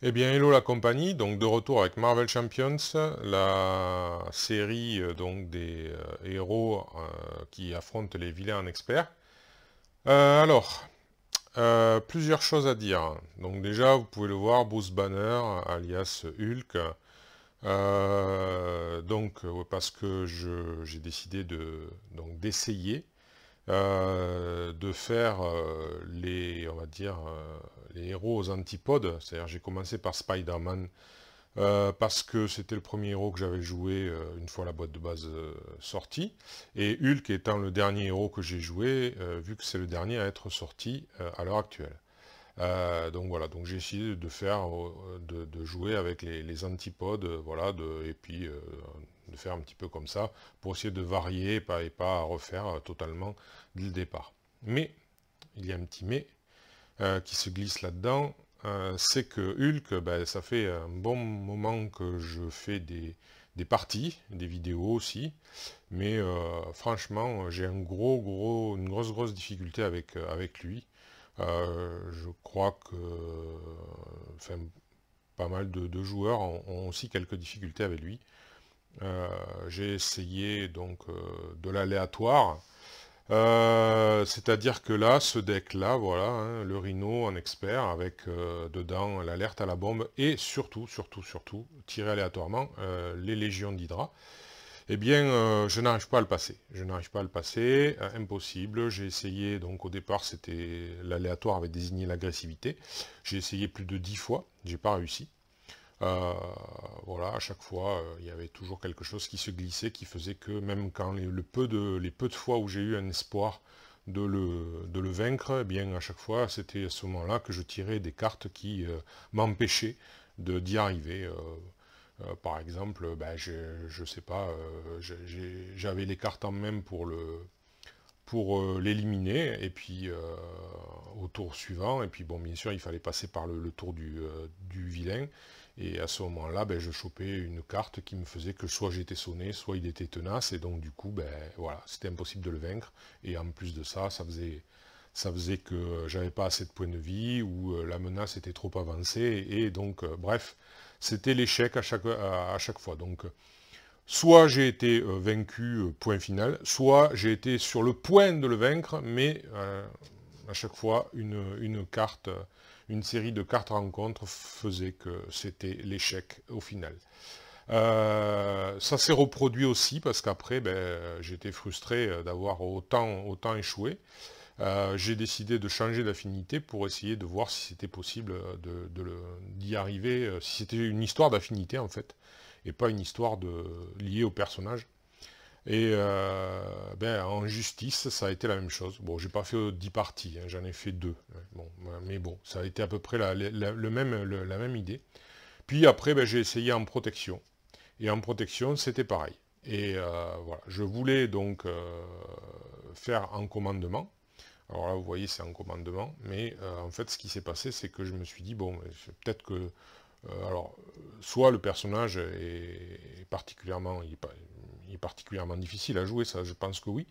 Eh bien, hello la compagnie, donc de retour avec Marvel Champions, la série donc des héros qui affrontent les vilains en expert. Alors, plusieurs choses à dire. Donc déjà, vous pouvez le voir, Bruce Banner, alias Hulk. Parce que j'ai décidé d'essayer de faire on va dire, les héros aux antipodes. C'est-à-dire, j'ai commencé par Spider-Man parce que c'était le premier héros que j'avais joué une fois la boîte de base sortie. Et Hulk étant le dernier héros que j'ai joué, vu que c'est le dernier à être sorti à l'heure actuelle. Donc voilà, donc j'ai essayé de faire, de jouer avec les antipodes, voilà, et puis de faire un petit peu comme ça, pour essayer de varier et pas refaire totalement dès le départ. Mais, il y a un petit mais qui se glisse là-dedans, c'est que Hulk, ben, ça fait un bon moment que je fais des parties, des vidéos aussi, mais franchement, j'ai une grosse difficulté avec lui. Je crois que enfin, pas mal de joueurs ont aussi quelques difficultés avec lui. J'ai essayé donc de l'aléatoire, c'est-à-dire que là, ce deck-là, voilà, hein, le Rhino en expert, avec dedans l'alerte à la bombe, et surtout, tirer aléatoirement les légions d'Hydra, eh bien, je n'arrive pas à le passer. Je n'arrive pas à le passer, impossible. J'ai essayé, donc au départ, c'était l'aléatoire avait désigné l'agressivité. J'ai essayé plus de 10 fois, j'ai pas réussi. Euh, voilà, à chaque fois, il y avait toujours quelque chose qui se glissait, qui faisait que même quand les peu de fois où j'ai eu un espoir de le vaincre, eh bien à chaque fois, c'était à ce moment-là que je tirais des cartes qui m'empêchaient d'y arriver. Par exemple, ben, je sais pas, j'avais les cartes en main pour l'éliminer, et puis au tour suivant, et puis bon, bien sûr, il fallait passer par le tour du vilain, et à ce moment-là, ben, je chopais une carte qui me faisait que soit j'étais sonné, soit il était tenace, et donc du coup, ben, voilà, c'était impossible de le vaincre, et en plus de ça, ça faisait que j'avais pas assez de points de vie, ou la menace était trop avancée, et donc, bref, c'était l'échec à chaque fois. Donc, soit j'ai été vaincu, point final, soit j'ai été sur le point de le vaincre, mais à chaque fois, une carte, une série de cartes rencontres faisait que c'était l'échec au final. Ça s'est reproduit aussi parce qu'après, ben, j'étais frustré d'avoir autant échoué. J'ai décidé de changer d'affinité pour essayer de voir si c'était possible d'y arriver, si c'était une histoire d'affinité en fait, et pas une histoire liée au personnage. Et ben, en justice, ça a été la même chose. Bon, j'ai pas fait 10 parties, hein, j'en ai fait 2. Bon, mais bon, ça a été à peu près la même idée. Puis après, ben, j'ai essayé en protection. Et en protection, c'était pareil. Et voilà, je voulais donc faire en commandement. Alors là, vous voyez, c'est un commandement, mais en fait, ce qui s'est passé, c'est que je me suis dit, bon, peut-être que, alors, soit le personnage est particulièrement, il est particulièrement difficile à jouer, ça, je pense que oui.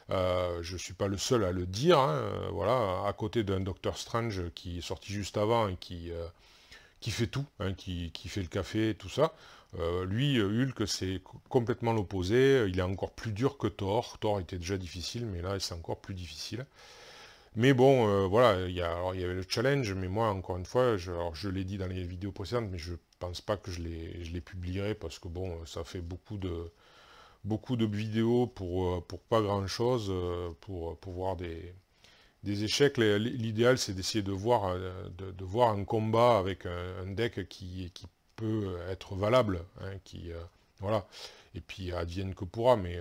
Je ne suis pas le seul à le dire, hein, voilà, à côté d'un Doctor Strange qui est sorti juste avant et qui fait tout, hein, qui fait le café, tout ça. Lui, Hulk, c'est complètement l'opposé. Il est encore plus dur que Thor. Thor était déjà difficile, mais là, c'est encore plus difficile. Mais bon, voilà, il y avait le challenge, mais moi, encore une fois, alors, je l'ai dit dans les vidéos précédentes, mais je pense pas que je les publierai, parce que bon, ça fait beaucoup de vidéos pour pas grand-chose, pour voir des échecs. L'idéal, c'est d'essayer de voir un combat avec un deck qui peut être valable, hein, voilà. Et puis advienne que pourra, mais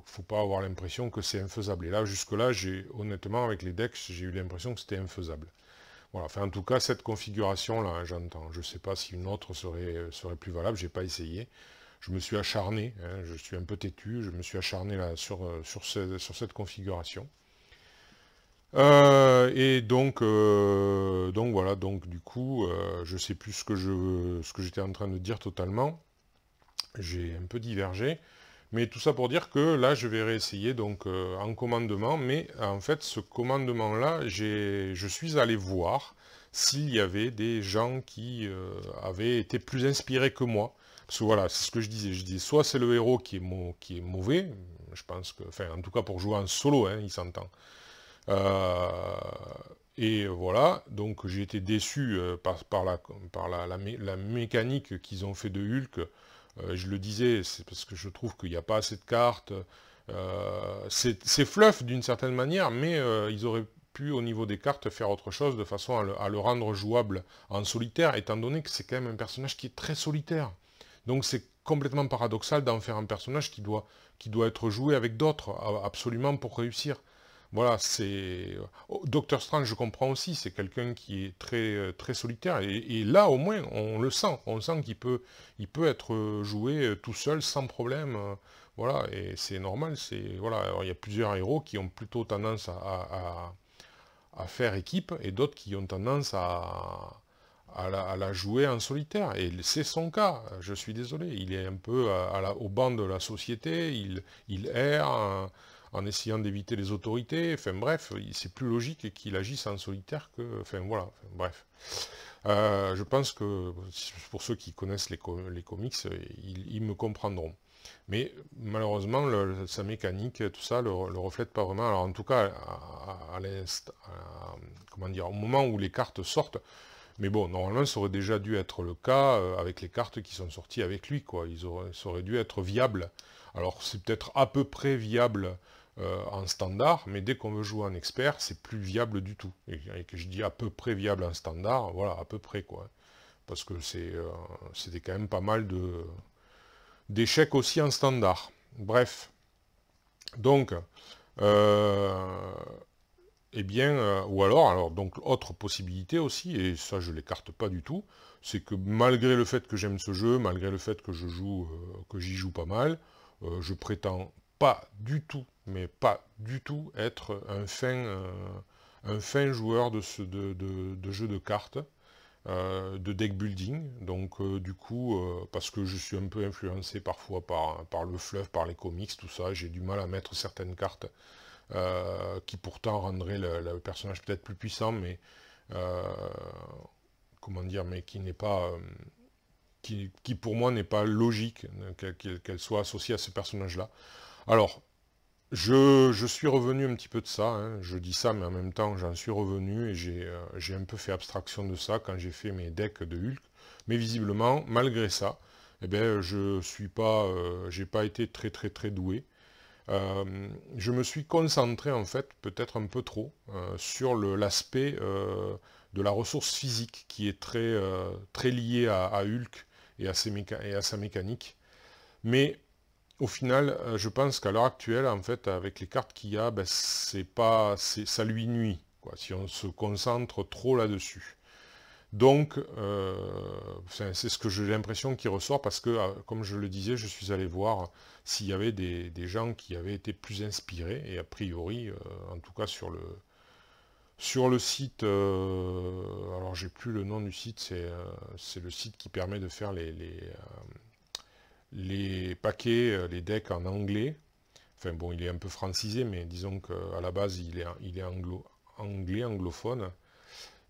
faut pas avoir l'impression que c'est infaisable. Et là, jusque-là, honnêtement, avec les decks, j'ai eu l'impression que c'était infaisable. Voilà, enfin en tout cas, cette configuration-là, hein, j'entends. Je ne sais pas si une autre serait plus valable, j'ai pas essayé. Je me suis acharné, hein, je suis un peu têtu, je me suis acharné là sur cette configuration. Donc voilà, donc du coup, je sais plus ce que j'étais en train de dire totalement. J'ai un peu divergé. Mais tout ça pour dire que là, je vais réessayer donc en commandement. Mais en fait, ce commandement-là, je suis allé voir s'il y avait des gens qui avaient été plus inspirés que moi. Parce que voilà, c'est ce que je disais, soit c'est le héros qui est mauvais, je pense que, enfin en tout cas pour jouer en solo, hein, il s'entend. Et voilà, donc j'ai été déçu par la mécanique qu'ils ont fait de Hulk. Je le disais, c'est parce que je trouve qu'il n'y a pas assez de cartes. C'est fluff d'une certaine manière, mais ils auraient pu au niveau des cartes faire autre chose de façon à le rendre jouable en solitaire, étant donné que c'est quand même un personnage qui est très solitaire. Donc c'est complètement paradoxal d'en faire un personnage qui doit être joué avec d'autres, absolument pour réussir. Voilà, c'est... Docteur Strange, je comprends aussi, c'est quelqu'un qui est très solitaire, et là, au moins, on sent qu'il peut être joué tout seul, sans problème, voilà, et c'est normal, voilà, alors, il y a plusieurs héros qui ont plutôt tendance à faire équipe, et d'autres qui ont tendance à la jouer en solitaire, et c'est son cas, je suis désolé, il est un peu au banc de la société, il erre en essayant d'éviter les autorités, enfin bref, c'est plus logique qu'il agisse en solitaire que, enfin voilà, enfin, bref. Je pense que, pour ceux qui connaissent les comics, ils me comprendront. Mais malheureusement, sa mécanique, tout ça, le reflète pas vraiment. Alors en tout cas, comment dire, au moment où les cartes sortent, mais bon, normalement, ça aurait déjà dû être le cas avec les cartes qui sont sorties avec lui, quoi. Ça aurait dû être viable. Alors, c'est peut-être à peu près viable en standard, mais dès qu'on veut jouer en expert, c'est plus viable du tout. Et que je dis à peu près viable en standard, voilà, à peu près, quoi. Parce que c'était quand même pas mal d'échecs aussi en standard. Bref. Donc, eh bien, ou alors, donc, autre possibilité aussi, et ça je l'écarte pas du tout, c'est que malgré le fait que j'aime ce jeu, malgré le fait que j'y joue pas mal, je prétends pas du tout, mais pas du tout, être un fin joueur de jeu de cartes, de deck building. Donc du coup, parce que je suis un peu influencé parfois par le fluff, par les comics, tout ça, j'ai du mal à mettre certaines cartes qui pourtant rendrait le personnage peut-être plus puissant, mais euh, comment dire, mais qui n'est pas, qui pour moi n'est pas logique qu'elle soit associée à ce personnage-là. Alors, je suis revenu un petit peu de ça, hein. Je dis ça, mais en même temps, j'en suis revenu et j'ai un peu fait abstraction de ça quand j'ai fait mes decks de Hulk. Mais visiblement, malgré ça, eh bien, j'ai pas été très doué. Je me suis concentré en fait, peut-être un peu trop, sur l'aspect de la ressource physique qui est très liée à Hulk et à sa mécanique. Mais au final, je pense qu'à l'heure actuelle, en fait, avec les cartes qu'il y a, ben, ça lui nuit, quoi, si on se concentre trop là-dessus. Donc, c'est ce que j'ai l'impression qui ressort parce que, comme je le disais, je suis allé voir s'il y avait des gens qui avaient été plus inspirés, et a priori, en tout cas sur le site, alors j'ai plus le nom du site, c'est le site qui permet de faire les paquets, les decks en anglais. Enfin bon, il est un peu francisé, mais disons qu'à la base, il est anglais, anglophone.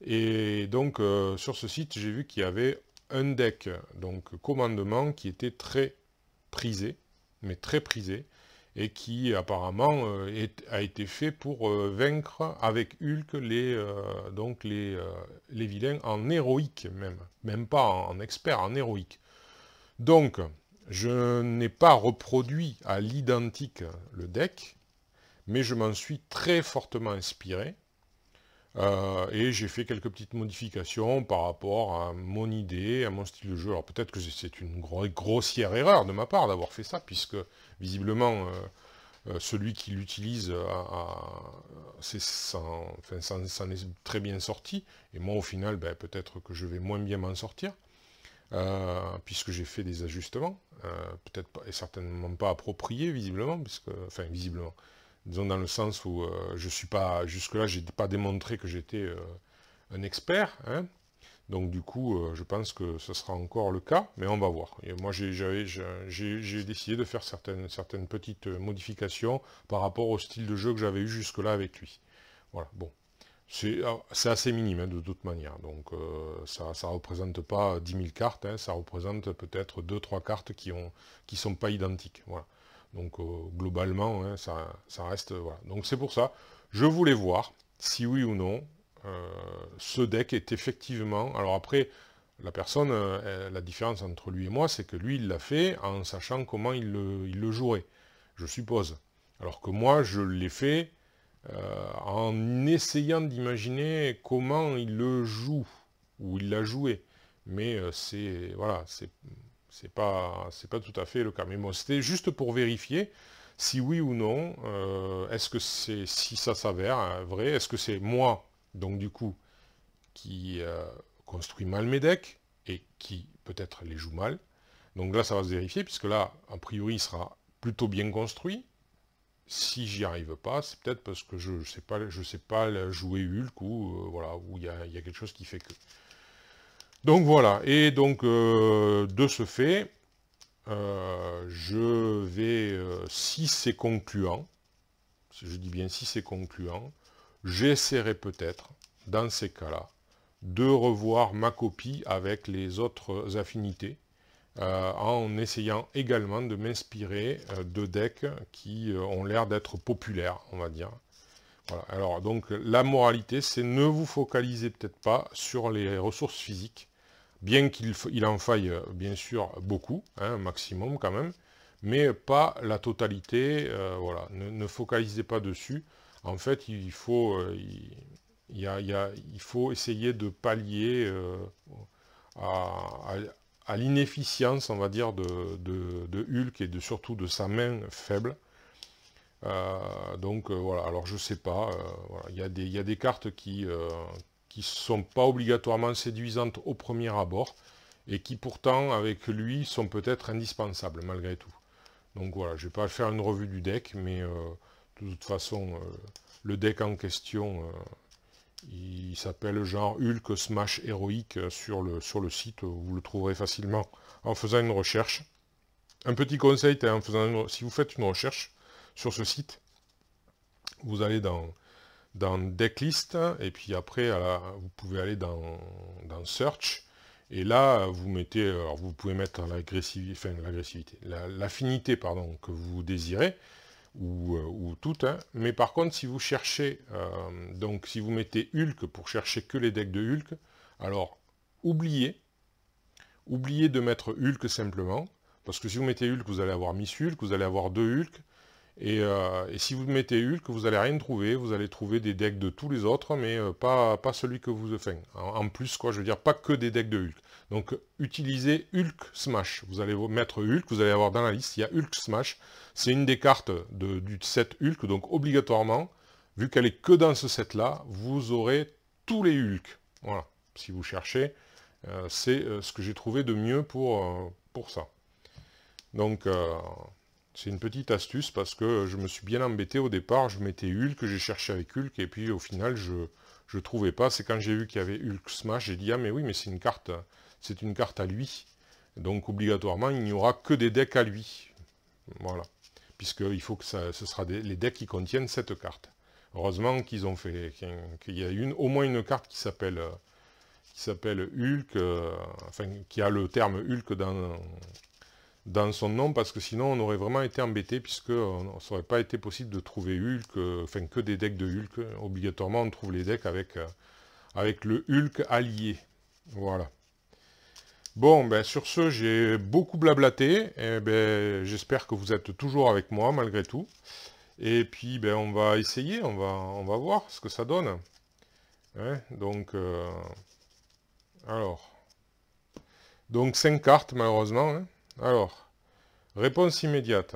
Et donc, sur ce site, j'ai vu qu'il y avait un deck, donc commandement, qui était très prisé, mais très prisé, et qui apparemment a été fait pour vaincre avec Hulk les vilains en héroïque même pas en expert, en héroïque. Donc, je n'ai pas reproduit à l'identique le deck, mais je m'en suis très fortement inspiré. Et j'ai fait quelques petites modifications par rapport à mon idée, à mon style de jeu. Alors peut-être que c'est une grossière erreur de ma part d'avoir fait ça, puisque visiblement celui qui l'utilise s'en est très bien sorti. Et moi au final, ben, peut-être que je vais moins bien m'en sortir, puisque j'ai fait des ajustements, peut-être pas, et certainement pas appropriés visiblement, enfin visiblement. Disons dans le sens où je suis pas, jusque-là, j'ai pas démontré que j'étais un expert, hein. Donc du coup, je pense que ce sera encore le cas, mais on va voir. Et moi, j'ai décidé de faire certaines petites modifications par rapport au style de jeu que j'avais eu jusque-là avec lui. Voilà, bon. C'est assez minime, hein, de toute manière. Donc ça ne représente pas 10 000 cartes, hein, ça représente peut-être 2-3 cartes qui sont pas identiques. Voilà. Donc globalement, hein, ça reste... Voilà. Donc c'est pour ça, je voulais voir si oui ou non, ce deck est effectivement... Alors après, la personne, la différence entre lui et moi, c'est que lui, il l'a fait en sachant comment il le jouerait, je suppose. Alors que moi, je l'ai fait en essayant d'imaginer comment il le joue, ou il l'a joué. Mais c'est voilà, c'est pas tout à fait le cas. Mais bon, c'était juste pour vérifier si oui ou non, est-ce que c'est si ça s'avère hein, vrai, est-ce que c'est moi, donc du coup, qui construit mal mes decks et qui peut-être les joue mal. Donc là, ça va se vérifier, puisque là, a priori, il sera plutôt bien construit. Si j'y arrive pas, c'est peut-être parce que je sais pas jouer Hulk ou voilà, où il y a quelque chose qui fait que. Donc voilà, et donc de ce fait, je vais, si c'est concluant, je dis bien si c'est concluant, j'essaierai peut-être, dans ces cas-là, de revoir ma copie avec les autres affinités, en essayant également de m'inspirer de decks qui ont l'air d'être populaires, on va dire. Voilà. Alors donc la moralité, c'est ne vous focalisez peut-être pas sur les ressources physiques, bien qu'il en faille bien sûr beaucoup, hein, un maximum quand même, mais pas la totalité, voilà, ne focalisez pas dessus. En fait, il faut, il faut essayer de pallier à, à l'inefficience, on va dire, de Hulk et surtout de sa main faible. Donc voilà, alors je sais pas, voilà. Il y a des cartes qui sont pas obligatoirement séduisantes au premier abord, et qui pourtant, avec lui, sont peut-être indispensables, malgré tout. Donc voilà, je vais pas faire une revue du deck, mais de toute façon, le deck en question, il s'appelle genre Hulk Smash Héroïque sur le site, vous le trouverez facilement en faisant une recherche. Un petit conseil, si vous faites une recherche sur ce site, vous allez dans Decklist, et puis après, vous pouvez aller dans Search, et là, vous mettez, alors vous pouvez mettre l'affinité, pardon, que vous désirez, ou toute, hein. Mais par contre, si vous cherchez, donc si vous mettez Hulk pour chercher que les decks de Hulk, alors oubliez de mettre Hulk simplement, parce que si vous mettez Hulk, vous allez avoir Miss Hulk, vous allez avoir deux Hulk, et si vous mettez Hulk, vous n'allez rien trouver, vous allez trouver des decks de tous les autres, mais pas celui que vous... Enfin, en plus, quoi, je veux dire, pas que des decks de Hulk. Donc, utilisez Hulk Smash. Vous allez mettre Hulk, vous allez avoir dans la liste, il y a Hulk Smash. C'est une des cartes du set Hulk, donc obligatoirement, vu qu'elle est que dans ce set-là, vous aurez tous les Hulk. Voilà, si vous cherchez, c'est ce que j'ai trouvé de mieux pour ça. Donc... c'est une petite astuce parce que je me suis bien embêté au départ, je mettais Hulk, j'ai cherché avec Hulk, et puis au final je trouvais pas. C'est quand j'ai vu qu'il y avait Hulk Smash, j'ai dit ah mais oui, mais c'est une carte à lui. Donc obligatoirement il n'y aura que des decks à lui. Voilà. Puisqu'il faut que ce sera les decks qui contiennent cette carte. Heureusement qu'ils ont fait qu'il y a au moins une carte qui s'appelle Hulk, enfin qui a le terme Hulk dans son nom, parce que sinon on aurait vraiment été embêté, puisque ça n'aurait pas été possible de trouver Hulk, enfin que des decks de Hulk. Obligatoirement on trouve les decks avec le Hulk allié. Voilà. Bon, ben sur ce, j'ai beaucoup blablaté, et ben j'espère que vous êtes toujours avec moi malgré tout. Et puis ben on va essayer, on va voir ce que ça donne. Hein, donc alors. Donc 5 cartes malheureusement. Hein. Alors. Réponse immédiate.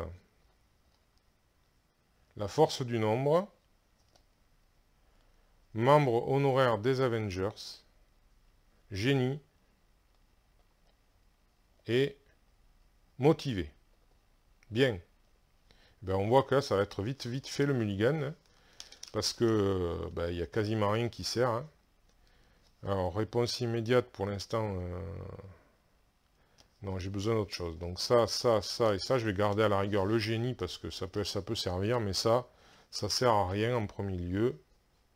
La force du nombre. Membre honoraire des Avengers. Génie. Et motivé. Bien. Ben, on voit que là, ça va être vite fait le mulligan. Hein, parce que ben, il n'y a quasiment rien qui sert. Hein. Alors, réponse immédiate pour l'instant. Non, j'ai besoin d'autre chose. Donc ça, et ça, je vais garder à la rigueur le génie parce que ça peut servir, mais ça sert à rien en premier lieu.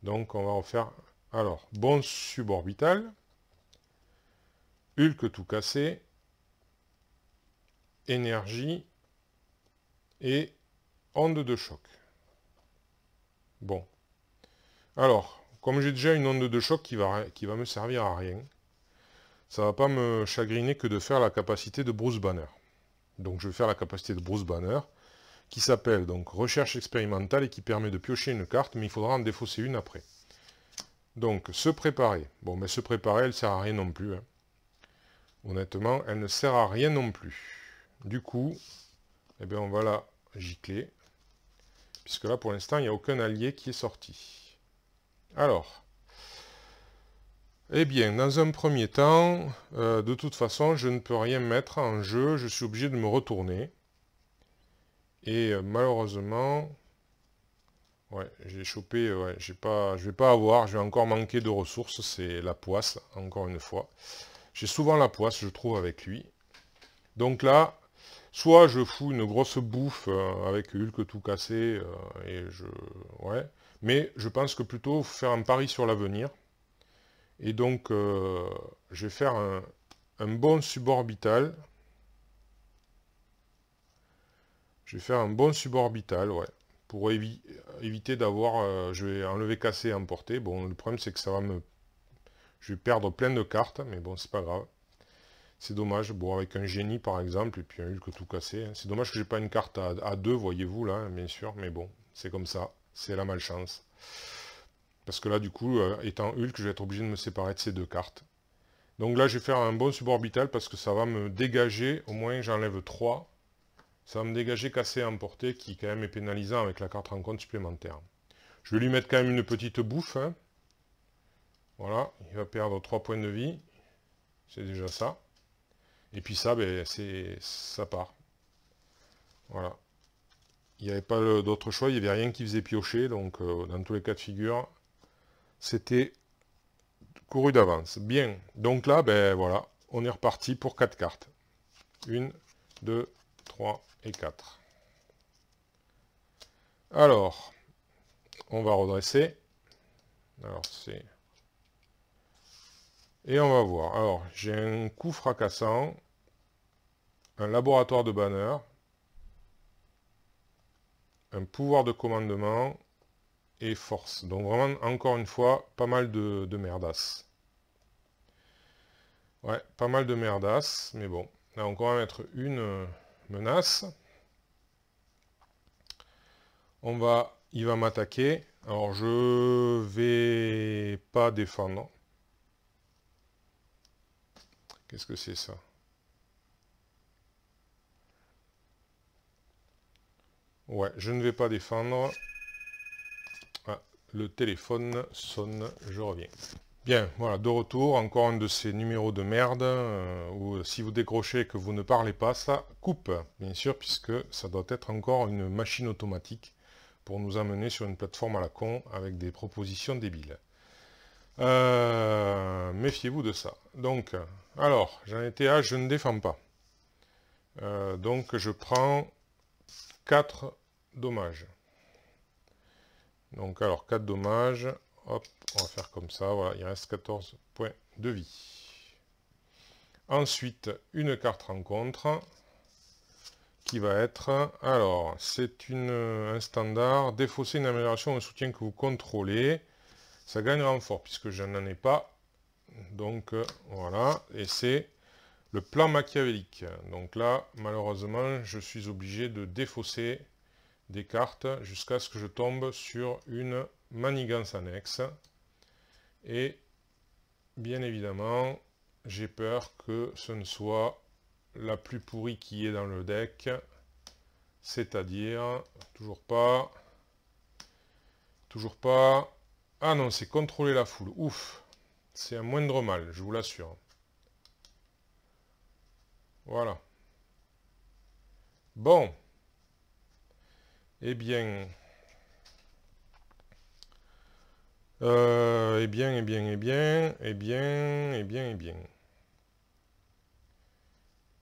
Donc on va refaire Alors, bon suborbital, Hulk tout cassé, énergie et onde de choc. Bon. Alors, comme j'ai déjà une onde de choc qui va me servir à rien, ça va pas me chagriner que de faire la capacité de Bruce Banner. Donc je vais faire la capacité de Bruce Banner, qui s'appelle donc recherche expérimentale et qui permet de piocher une carte, mais il faudra en défausser une après. Donc se préparer. Bon, mais se préparer, elle ne sert à rien non plus. Hein. Honnêtement, elle ne sert à rien non plus. Du coup, eh bien, on va la gicler, puisque là, pour l'instant, il n'y a aucun allié qui est sorti. Alors, eh bien, dans un premier temps, de toute façon, je ne peux rien mettre en jeu, je suis obligé de me retourner. Et malheureusement, ouais, j'ai chopé, ouais, je vais pas avoir, je vais encore manquer de ressources, c'est la poisse, encore une fois. J'ai souvent la poisse, je trouve, avec lui. Donc là, soit je fous une grosse bouffe avec Hulk tout cassé, ouais, mais je pense que plutôt faire un pari sur l'avenir. Et donc, je vais faire un bon suborbital. Je vais faire un bon suborbital, ouais. Pour éviter d'avoir... je vais enlever cassé et emporter. Bon, le problème, c'est que ça va me... Je vais perdre plein de cartes, mais bon, c'est pas grave. C'est dommage. Bon, avec un génie, par exemple, et puis un Hulk tout cassé. Hein. C'est dommage que j'ai pas une carte à 2, voyez-vous, là, hein, bien sûr. Mais bon, c'est comme ça. C'est la malchance. Parce que là, du coup, étant Hulk, je vais être obligé de me séparer de ces deux cartes. Donc là, je vais faire un bon suborbital parce que ça va me dégager. Au moins, j'enlève 3. Ça va me dégager cassé et emporter, qui quand même est pénalisant avec la carte rencontre supplémentaire. Je vais lui mettre quand même une petite bouffe. Hein. Voilà, il va perdre 3 points de vie. C'est déjà ça. Et puis ça, ben, ça part. Voilà. Il n'y avait pas d'autre choix, il n'y avait rien qui faisait piocher, donc dans tous les cas de figure, c'était couru d'avance. Bien, donc là, ben voilà, on est reparti pour 4 cartes. 1, 2, 3 et 4. Alors, on va redresser. Alors c'est... Et on va voir. Alors, j'ai un coup fracassant, un laboratoire de banner, un pouvoir de commandement et force. Donc vraiment, encore une fois, pas mal de merdasse. Ouais, pas mal de merdasse, mais bon. Là, on va encore mettre une menace. Il va m'attaquer. Alors, je vais pas défendre. Qu'est-ce que c'est ça? Ouais, je ne vais pas défendre. Ah, le téléphone sonne, je reviens. Bien, voilà, de retour, encore un de ces numéros de merde, où si vous décrochez et que vous ne parlez pas, ça coupe, bien sûr, puisque ça doit être encore une machine automatique pour nous amener sur une plateforme à la con avec des propositions débiles. Méfiez-vous de ça. Donc, alors, j'en étais à je ne défends pas. Donc, je prends 4 dommages. Donc, alors, 4 dommages. Hop, on va faire comme ça. Voilà, il reste 14 points de vie. Ensuite, une carte rencontre qui va être... Alors, c'est un standard. Défausser une amélioration ou un soutien que vous contrôlez. Ça gagne renfort puisque je n'en ai pas. Donc, voilà. Et c'est le plan machiavélique. Donc là, malheureusement, je suis obligé de défausser des cartes jusqu'à ce que je tombe sur une manigance annexe. Et bien évidemment, j'ai peur que ce ne soit la plus pourrie qui est dans le deck. C'est-à-dire, toujours pas. Ah non, c'est contrôler la foule. Ouf, c'est un moindre mal, je vous l'assure. Voilà. Bon. Eh bien, eh bien.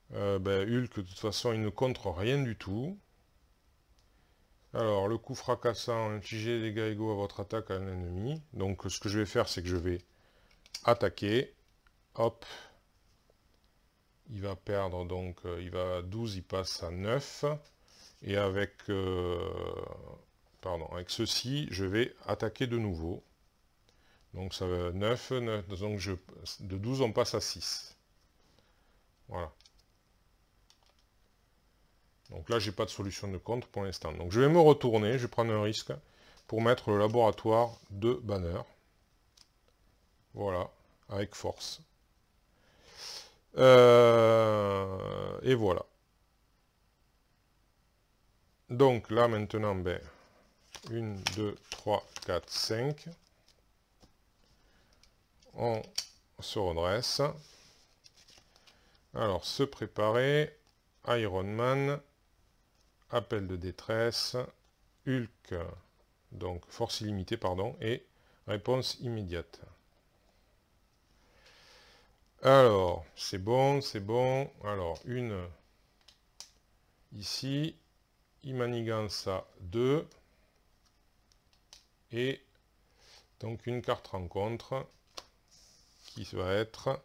Ben, Hulk, de toute façon, il ne contre rien du tout. Alors, le coup fracassant, infligez des dégâts égaux à votre attaque à un ennemi. Donc, ce que je vais faire, c'est que je vais attaquer. Hop. Il va perdre, donc, il va à 12, il passe à 9. Et avec, avec ceci, je vais attaquer de nouveau. Donc, ça va 9, 9 donc de 12, on passe à 6. Voilà. Donc là, j'ai pas de solution de contre pour l'instant. Donc je vais me retourner, je vais prendre un risque pour mettre le laboratoire de Banner. Voilà, avec force. Et voilà. Donc là maintenant, ben, 1, 2, 3, 4, 5. On se redresse. Alors, se préparer. Iron Man. Appel de détresse. Hulk. Donc, force illimitée, pardon. Et réponse immédiate. Alors, c'est bon, c'est bon. Alors, une ici. Il manigance à 2. Et donc une carte rencontre qui va être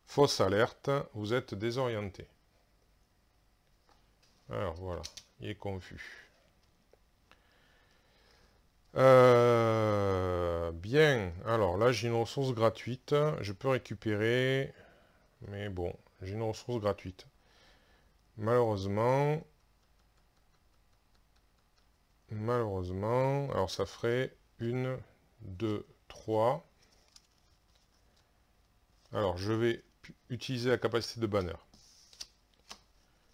fausse alerte, vous êtes désorienté. Alors voilà, il est confus. Bien, alors là j'ai une ressource gratuite, je peux récupérer, mais bon, j'ai une ressource gratuite. Malheureusement, alors ça ferait 1, 2, 3. Alors je vais utiliser la capacité de Banner.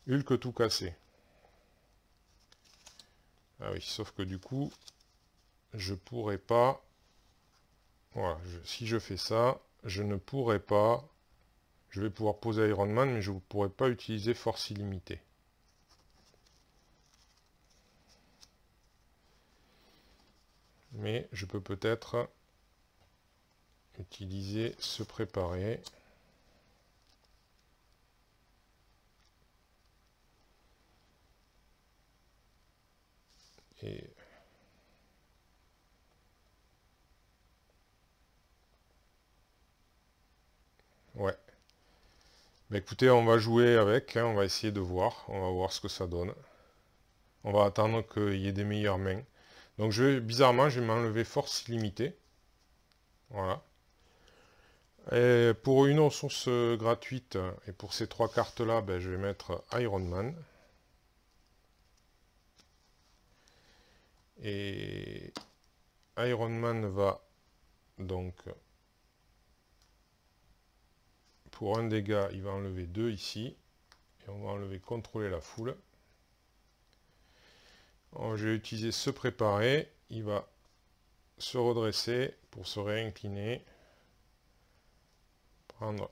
Hulk tout cassé. Ah oui, sauf que du coup, je pourrais pas... Voilà, si je fais ça, je ne pourrais pas... Je vais pouvoir poser Iron Man, mais je ne pourrais pas utiliser force illimitée. Mais je peux peut-être utiliser se préparer. Et... Ouais. Bah écoutez, on va jouer avec, hein, on va essayer de voir. On va voir ce que ça donne. On va attendre qu'il y ait des meilleures mains. Donc bizarrement, je vais m'enlever force illimitée. Voilà. Et pour une ressource gratuite, et pour ces 3 cartes-là, ben, je vais mettre Iron Man. Et Iron Man va donc, pour un dégât, il va enlever 2 ici. Et on va enlever contrôler la foule. Alors, je vais utiliser se préparer. Il va se redresser pour se réincliner. Prendre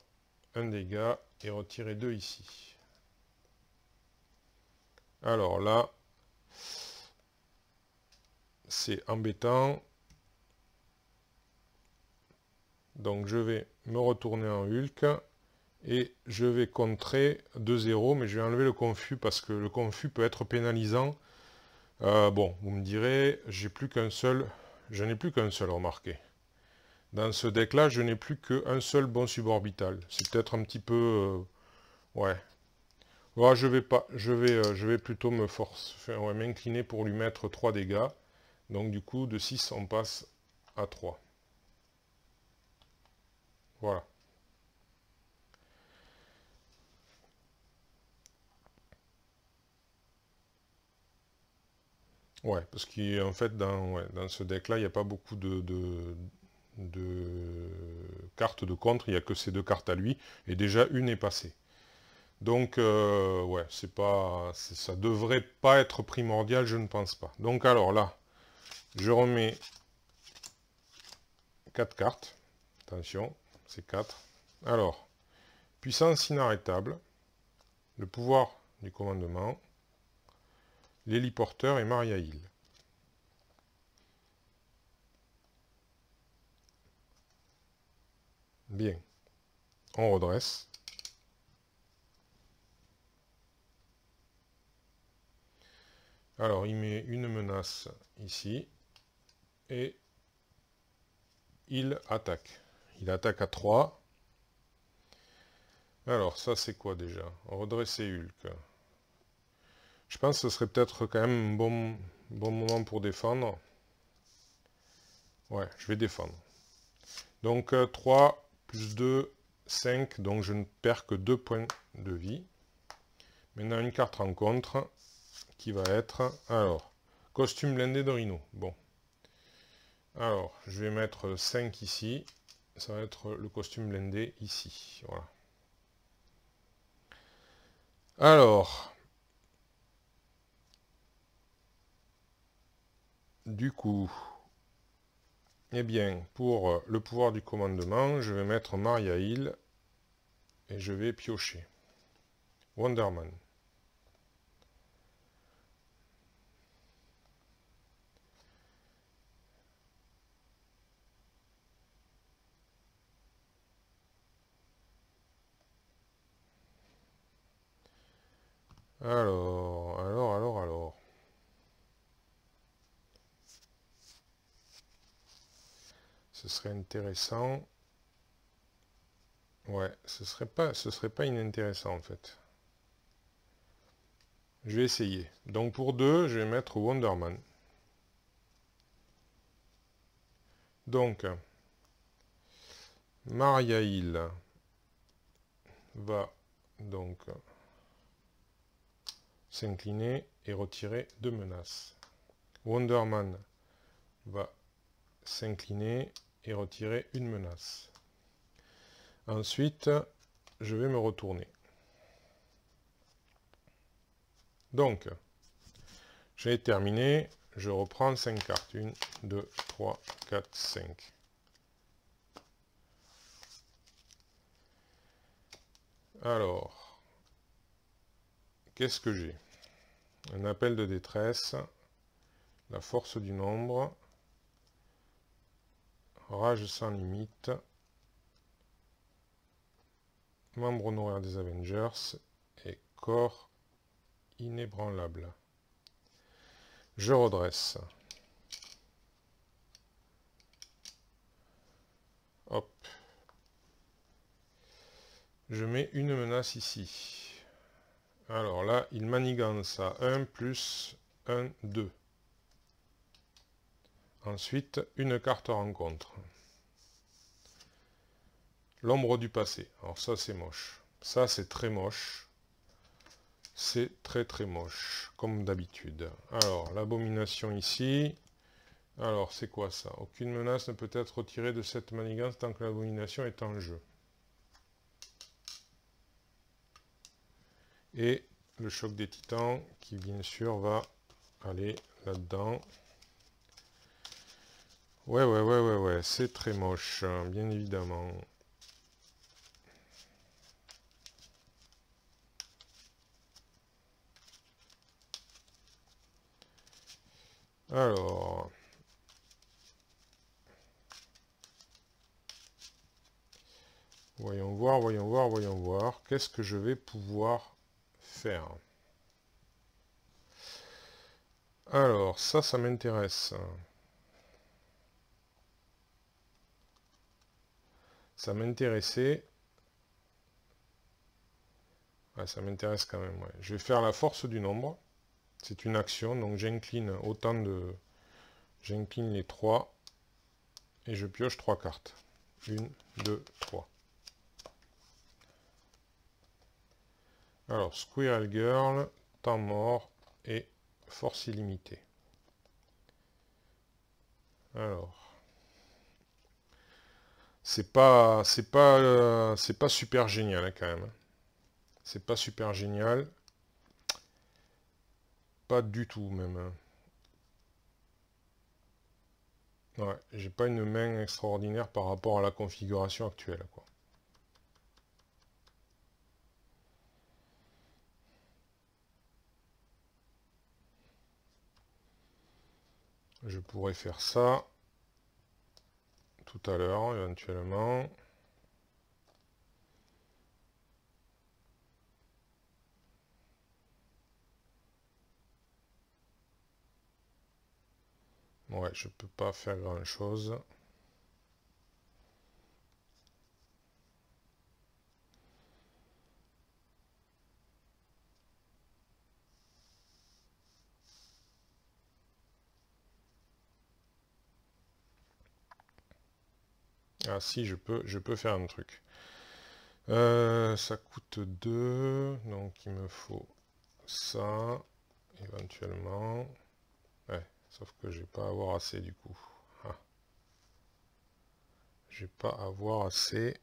un dégât et retirer 2 ici. Alors là, c'est embêtant. Donc je vais me retourner en Hulk. Et je vais contrer de 0, mais je vais enlever le confus parce que le confus peut être pénalisant. Bon, vous me direz, j'ai plus qu'un seul, je n'ai plus qu'un seul, remarquez. Dans ce deck-là, je n'ai plus qu'un seul bon suborbital. C'est peut-être un petit peu... ouais. Ouais, je vais pas, je vais plutôt m'incliner pour lui mettre 3 dégâts. Donc du coup, de 6, on passe à 3. Voilà. Ouais, parce qu'en fait, dans ce deck-là, il n'y a pas beaucoup de cartes de contre, il n'y a que ces 2 cartes à lui, et déjà une est passée. Donc, ouais, ça devrait pas être primordial, je ne pense pas. Donc alors là, je remets 4 cartes. Attention, c'est 4. Alors, puissance inarrêtable, le pouvoir du commandement, l'héliporteur et Maria Hill. Bien, on redresse. Alors, il met une menace ici. Et il attaque. Il attaque à 3. Alors, ça c'est quoi déjà? Redresser Hulk. Je pense que ce serait peut-être quand même un bon moment pour défendre. Ouais, je vais défendre. Donc 3 plus 2, 5. Donc je ne perds que 2 points de vie. Maintenant une carte rencontre qui va être... Alors, costume blindé de Rhino. Bon. Alors, je vais mettre 5 ici. Ça va être le costume blindé ici. Voilà. Alors, du coup, eh bien, pour le pouvoir du commandement, je vais mettre Maria Hill et je vais piocher. Wonderman. Alors. Ce serait intéressant. Ouais, ce serait pas inintéressant en fait. Je vais essayer. Donc pour 2, je vais mettre Wonderman. Donc, Maria Hill va donc s'incliner et retirer 2 menaces. Wonderman va s'incliner et retirer une menace. Ensuite, je vais me retourner. Donc, j'ai terminé. Je reprends 5 cartes. 1, 2, 3, 4, 5. Alors, qu'est-ce que j'ai? Un appel de détresse, la force du nombre, rage sans limite, membre honoraire des Avengers et corps inébranlable. Je redresse. Hop. Je mets une menace ici. Alors là, il manigance à 1 plus 1, 2. Ensuite, une carte rencontre. L'ombre du passé. Alors ça, c'est moche. Ça, c'est très moche. C'est très moche, comme d'habitude. Alors, l'abomination ici. Alors, c'est quoi ça? Aucune menace ne peut être retirée de cette manigance tant que l'abomination est en jeu. Et le choc des titans, qui bien sûr va aller là-dedans. Ouais, c'est très moche, bien évidemment. Alors... voyons voir. Qu'est-ce que je vais pouvoir faire? Alors, ça m'intéresse. Ça m'intéressait. Ouais, ça m'intéresse quand même. Ouais. Je vais faire la force du nombre. C'est une action, donc j'incline autant de... J'incline les 3. Et je pioche 3 cartes. 1, 2, 3. Alors, Squirrel Girl, temps mort et force illimitée. Alors, c'est pas super génial hein, quand même. C'est pas super génial. Pas du tout même. Hein. Ouais, j'ai pas une main extraordinaire par rapport à la configuration actuelle, quoi. Je pourrais faire ça tout à l'heure, éventuellement. Ouais, je peux pas faire grand chose. Ah si, je peux faire un truc. Ça coûte 2, donc il me faut ça, éventuellement. Ouais, sauf que je vais pas avoir assez du coup. Ah, je vais pas avoir assez.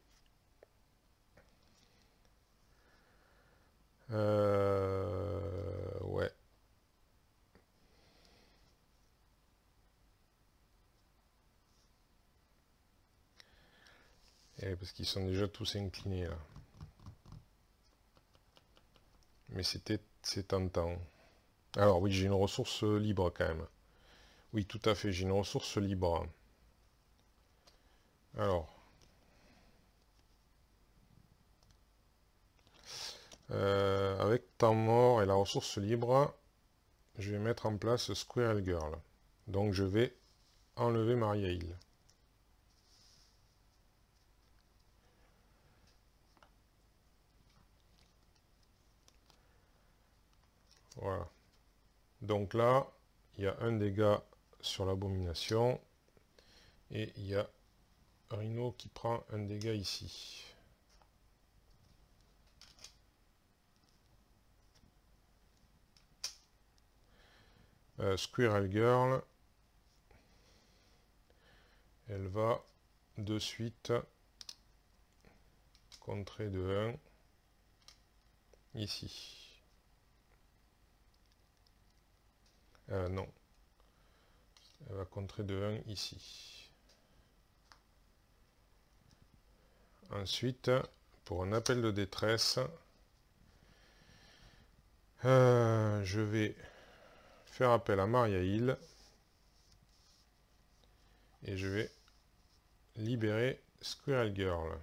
Ouais. Et parce qu'ils sont déjà tous inclinés là. Mais c'est tentant. Alors oui, j'ai une ressource libre quand même. Oui, tout à fait, j'ai une ressource libre. Alors, avec temps mort et la ressource libre, je vais mettre en place Squirrel Girl. Donc je vais enlever Maria Hill. Voilà. Donc là, il y a un dégât sur l'abomination. Et il y a Rhino qui prend un dégât ici. Squirrel Girl, elle va de suite contrer de 1 ici. Non, elle va contrer de 1 ici. Ensuite, pour un appel de détresse, je vais faire appel à Maria Hill et je vais libérer Squirrel Girl.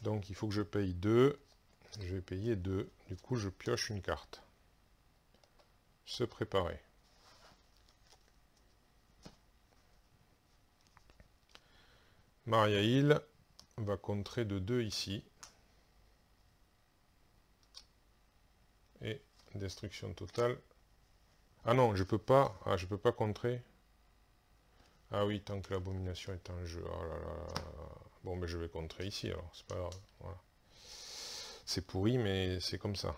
Donc il faut que je paye 2. Je vais payer 2. Du coup, je pioche une carte. Se préparer. Maria Hill va contrer de 2 ici. Et destruction totale. Ah non, je peux pas. Ah, je peux pas contrer. Ah oui, tant que l'abomination est en jeu. Oh là là. Bon, ben je vais contrer ici alors. C'est pas grave. Voilà. C'est pourri, mais c'est comme ça.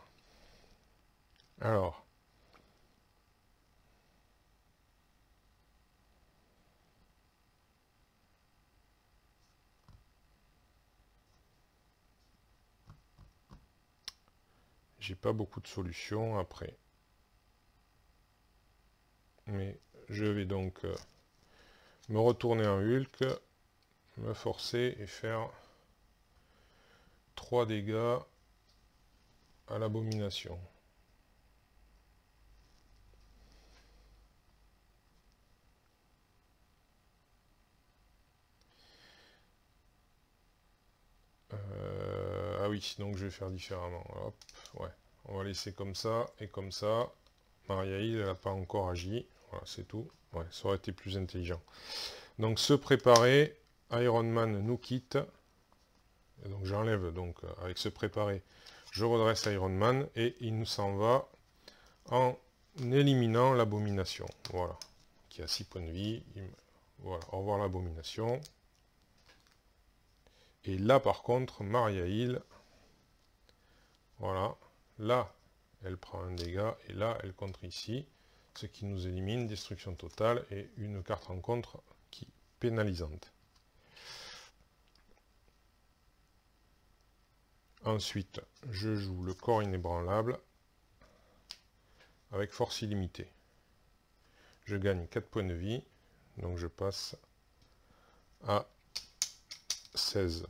Alors. J'ai pas beaucoup de solutions après. Mais je vais donc me retourner en Hulk, me forcer et faire 3 dégâts à l'abomination. Ah oui, donc je vais faire différemment. Hop, ouais. On va laisser comme ça et comme ça. Maria Hill, elle n'a pas encore agi. Voilà, c'est tout. Ouais, ça aurait été plus intelligent. Donc se préparer, Iron Man nous quitte. Et donc j'enlève, donc avec se préparer, je redresse Iron Man et il nous s'en va en éliminant l'abomination. Voilà. Qui a 6 points de vie. Voilà, au revoir l'abomination. Et là par contre, Maria Hill, voilà, là elle prend un dégât et là elle contre ici, ce qui nous élimine destruction totale et une carte rencontre qui pénalisante. Ensuite, je joue le corps inébranlable avec force illimitée. Je gagne 4 points de vie, donc je passe à 16.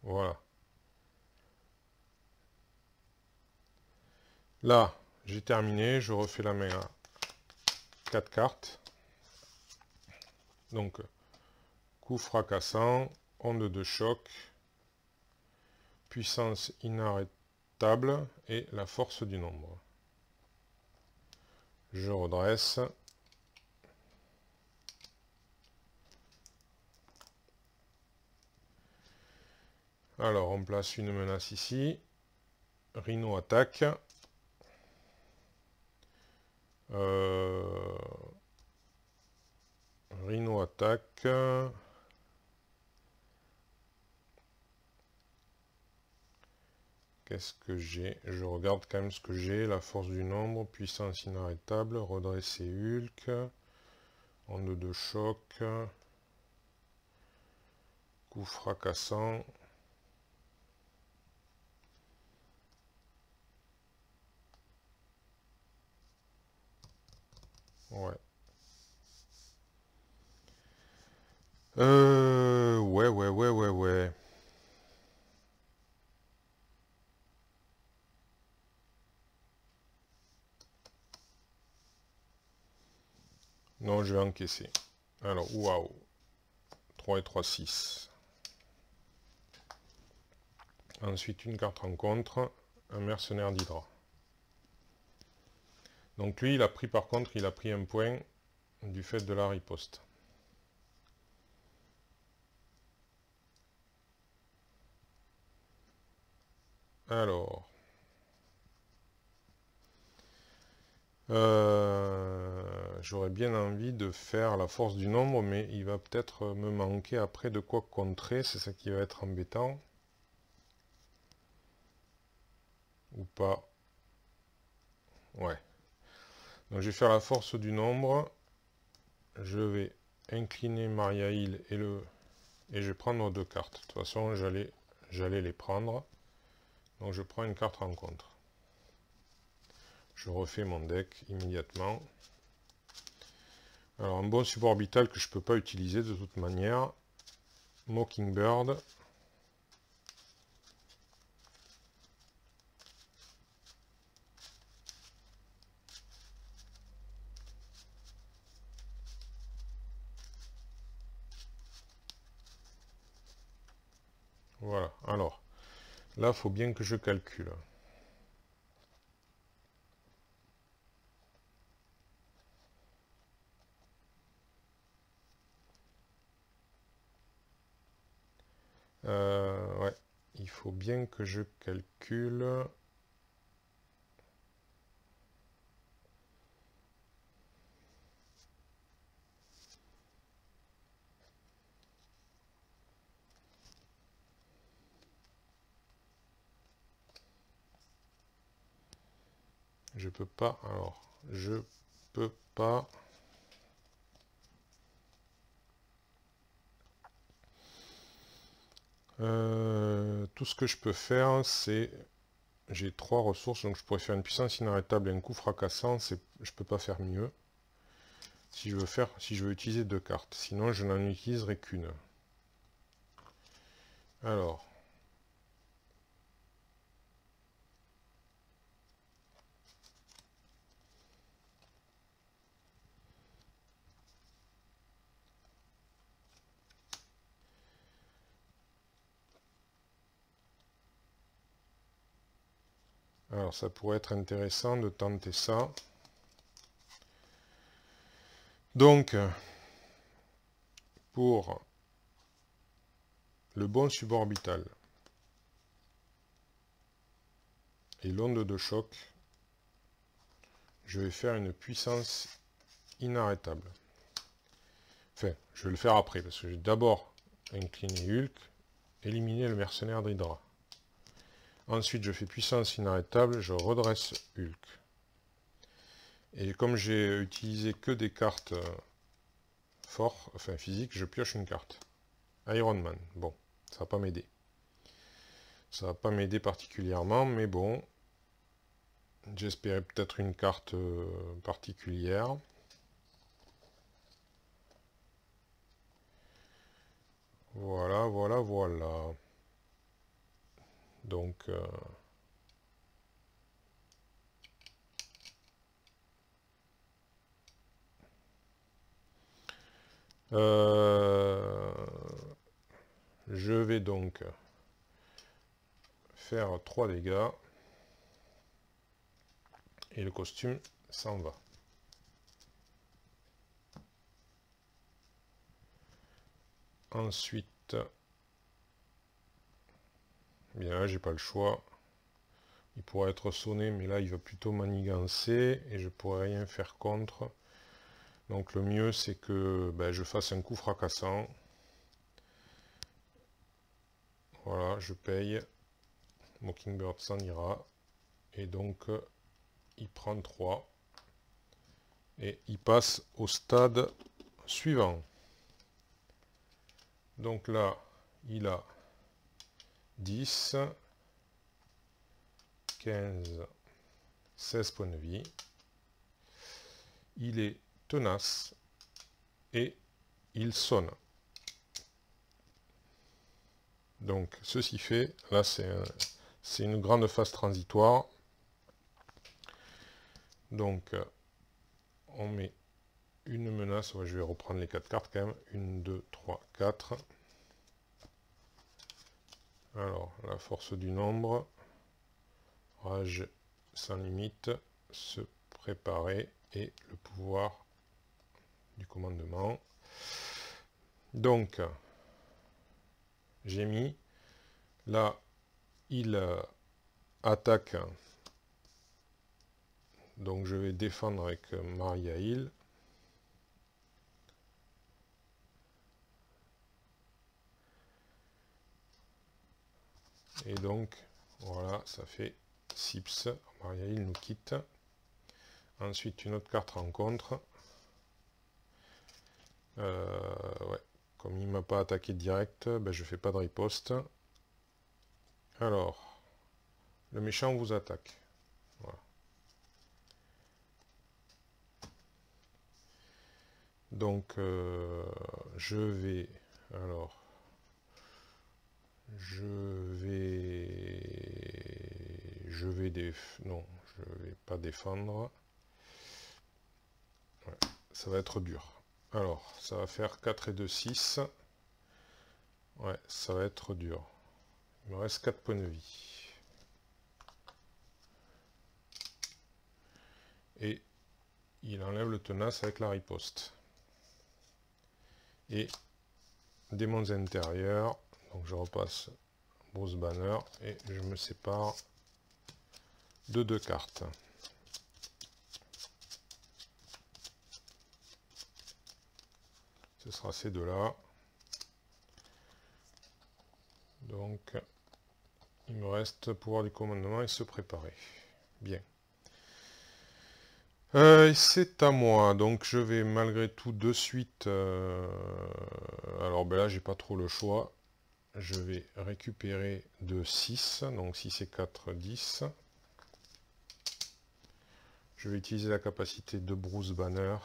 Voilà. Là, j'ai terminé, je refais la main à 4 cartes. Donc, coup fracassant, onde de choc, puissance inarrêtable. table et la force du nombre. Je redresse. Alors, on place une menace ici. Rhino attaque. Rhino attaque. Qu'est-ce que j'ai? Je regarde quand même ce que j'ai. La force du nombre, puissance inarrêtable, redresser Hulk, onde de choc, coup fracassant. Ouais. Ouais. Non, je vais encaisser. Alors, waouh. 3 et 3, 6. Ensuite, une carte rencontre, un mercenaire d'Hydra. Donc lui, il a pris par contre, il a pris un point du fait de la riposte. Alors, j'aurais bien envie de faire la force du nombre, mais il va peut-être me manquer après de quoi contrer, c'est ça qui va être embêtant. Ou pas. Ouais. Donc je vais faire la force du nombre. Je vais incliner Maria Hill et je vais prendre 2 cartes. De toute façon, j'allais les prendre. Donc je prends une carte rencontre. Je refais mon deck immédiatement. Alors un bon support orbital que je ne peux pas utiliser de toute manière. Mockingbird. Voilà, alors, là, il faut bien que je calcule. Ouais, il faut bien que je calcule. Je peux pas, alors, je peux pas. Tout ce que je peux faire, c'est... J'ai 3 ressources, donc je pourrais faire une puissance inarrêtable et un coup fracassant. Je peux pas faire mieux. Si je veux utiliser 2 cartes. Sinon, je n'en utiliserai qu'une. Alors... Alors, ça pourrait être intéressant de tenter ça. Donc, pour le bon suborbital et l'onde de choc, je vais faire une puissance inarrêtable. Enfin, je vais le faire après, parce que j'ai d'abord incliné Hulk, éliminer le mercenaire d'Hydra. Ensuite, je fais puissance inarrêtable, je redresse Hulk. Et comme j'ai utilisé que des cartes physiques, je pioche une carte. Iron Man, bon, ça va pas m'aider. Ça va pas m'aider particulièrement, mais bon. J'espérais peut-être une carte particulière. Voilà. Donc... je vais donc faire 3 dégâts. Et le costume s'en va. Ensuite, bien là, j'ai pas le choix. Il pourrait être sonné, mais là, il va plutôt manigancer et je pourrais rien faire contre. Donc le mieux, c'est que je fasse un coup fracassant. Voilà, je paye. Mockingbird s'en ira. Et donc, il prend 3. Et il passe au stade suivant. Donc là, il a 10, 15, 16 points de vie. Il est tenace et il sonne. Donc ceci fait, là c'est une grande phase transitoire. Donc on met une menace, ouais, je vais reprendre les 4 cartes quand même. 1, 2, 3, 4. Alors, la force du nombre, rage sans limite, se préparer et le pouvoir du commandement. Donc, j'ai mis, là, il attaque, donc je vais défendre avec Maria Hill. Et donc, voilà, ça fait Sips. Maria Hill nous quitte. Ensuite, une autre carte rencontre. Ouais. Comme il ne m'a pas attaqué direct, je fais pas de riposte. Alors, le méchant vous attaque. Voilà. Donc, je vais... Alors... Non, je vais pas défendre. Ouais, ça va être dur. Alors, ça va faire 4 et 2, 6. Ouais, ça va être dur. Il me reste 4 points de vie. Et il enlève le tenace avec la riposte. Et démons intérieurs. Donc je repasse Bruce Banner et je me sépare de 2 cartes. Ce sera ces deux-là. Donc, il me reste pouvoir du commandement et se préparer. Bien. C'est à moi. Donc, je vais malgré tout de suite... alors, là, j'ai pas trop le choix. Je vais récupérer de 6. Donc, 6 et 4, 10. Je vais utiliser la capacité de Bruce Banner.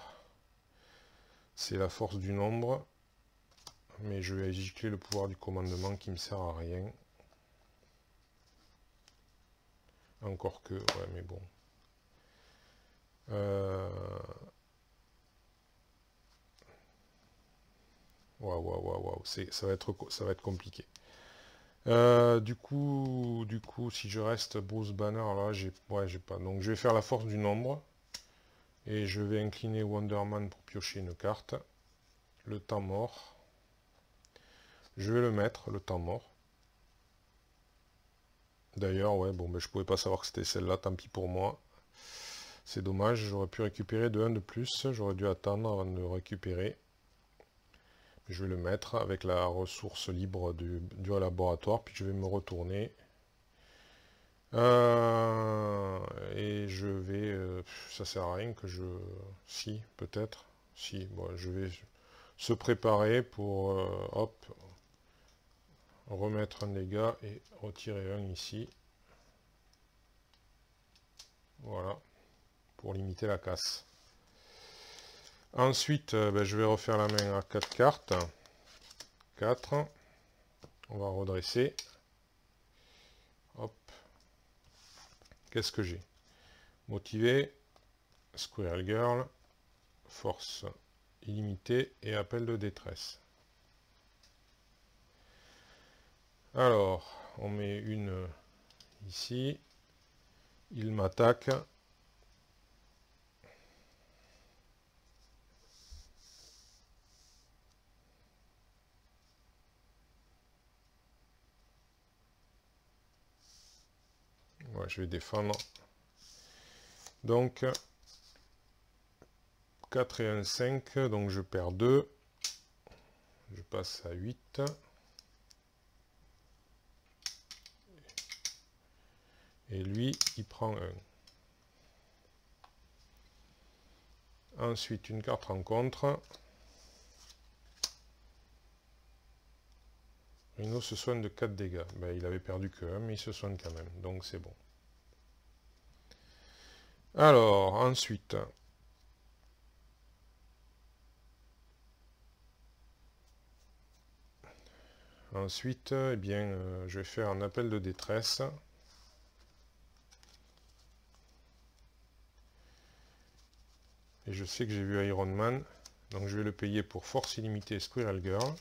C'est la force du nombre. Mais je vais gicler le pouvoir du commandement qui me sert à rien. Encore que, ouais, mais bon. Waouh, ça va être compliqué. Du coup, si je reste Bruce Banner, là, j'ai pas. Donc, je vais faire la force du nombre. Et je vais incliner Wonderman pour piocher une carte. Le temps mort. Je vais le mettre, le temps mort. D'ailleurs, ouais, bon, je pouvais pas savoir que c'était celle-là, tant pis pour moi. C'est dommage, j'aurais pu récupérer de 1 de plus. J'aurais dû attendre avant de récupérer. Je vais le mettre avec la ressource libre du laboratoire, puis je vais me retourner. Et je vais... ça sert à rien que je... Si, peut-être. Si, bon, je vais se préparer pour... hop. Remettre un dégât et retirer un ici. Voilà. Pour limiter la casse. Ensuite, je vais refaire la main à 4 cartes. 4. On va redresser. Hop. Qu'est-ce que j'ai? Motivé, Squirrel Girl, force illimitée et appel de détresse. Alors, on met une ici. Il m'attaque. Ouais, je vais défendre. Donc 4 et 1, 5, donc je perds 2. Je passe à 8. Et lui, il prend 1. Ensuite, une carte rencontre. Rhino se soigne de 4 dégâts. Ben, il avait perdu que 1, mais il se soigne quand même. Donc c'est bon. Alors, ensuite... Ensuite, eh bien, je vais faire un appel de détresse. Et je sais que j'ai vu Iron Man. Donc je vais le payer pour force illimitée Squirrel Girl.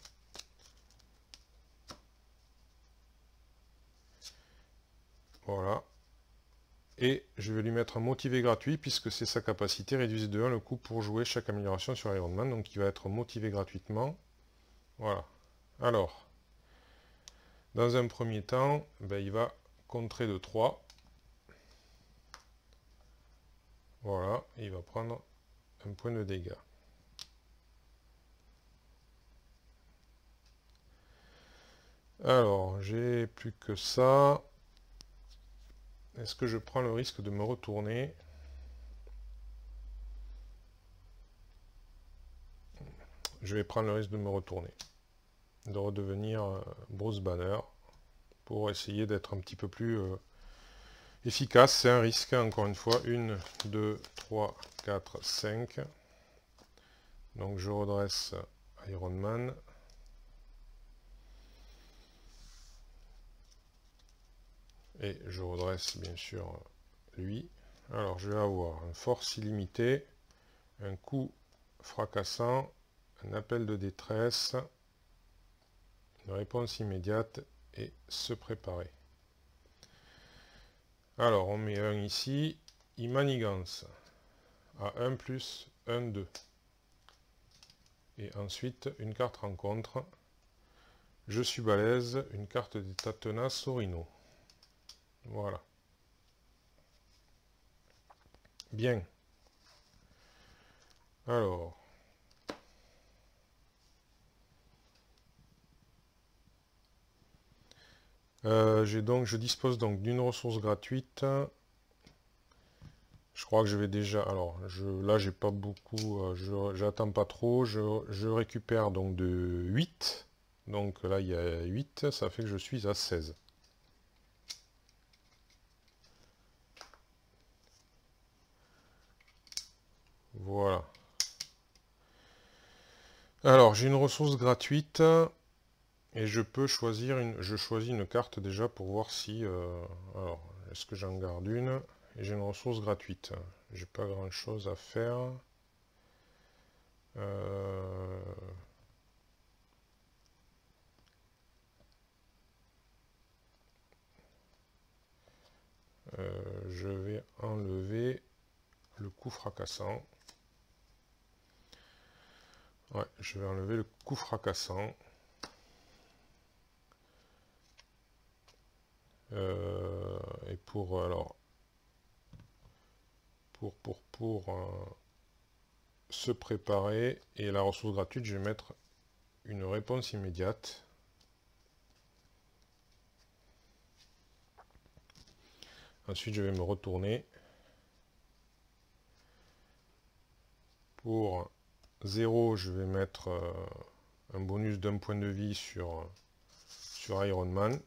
Voilà. Et je vais lui mettre un motivé gratuit puisque c'est sa capacité réduise de 1 le coût pour jouer chaque amélioration sur Iron Man. Donc il va être motivé gratuitement. Voilà. Alors, dans un premier temps, ben, il va contrer de 3. Voilà. Et il va prendre un point de dégâts. Alors, j'ai plus que ça. Est-ce que je prends le risque de me retourner? Je vais prendre le risque de me retourner. De redevenir Bruce Banner. Pour essayer d'être un petit peu plus efficace. C'est un risque, encore une fois. 1, 2, 3, 4, 5. Donc je redresse Iron Man. Et je redresse bien sûr lui. Alors je vais avoir une force illimitée, un coup fracassant, un appel de détresse, une réponse immédiate et se préparer. Alors on met 1 ici, il manigance à 1 plus 1, 2. Et ensuite une carte rencontre. Je suis balèze, une carte d'état tenace au Rhino. Voilà. Bien. Alors. Je dispose donc d'une ressource gratuite. Je crois que je vais déjà... Alors, là, j'ai pas beaucoup... j'attends pas trop. Je récupère donc de 8. Donc là, il y a 8. Ça fait que je suis à 16. Voilà. Alors, j'ai une ressource gratuite. Et je peux choisir une... Je choisis une carte déjà pour voir si... alors, est-ce que j'en garde une? Et j'ai une ressource gratuite. J'ai pas grand-chose à faire. Je vais enlever le coup fracassant. Ouais, je vais enlever le coup fracassant. Et pour alors pour se préparer et la ressource gratuite, je vais mettre une réponse immédiate. Ensuite, je vais me retourner. Pour 0, je vais mettre un bonus d'un point de vie sur Iron Man.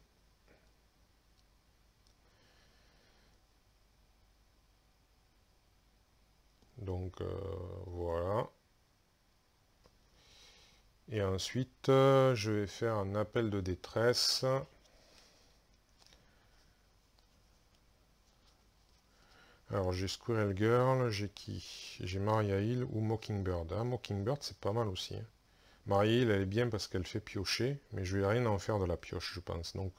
Donc voilà. Et ensuite, je vais faire un appel de détresse. Alors j'ai Squirrel Girl, j'ai qui? J'ai Maria Hill ou Mockingbird. Ah, Mockingbird c'est pas mal aussi. Hein. Maria Hill elle est bien parce qu'elle fait piocher, mais je vais rien en faire de la pioche je pense. Donc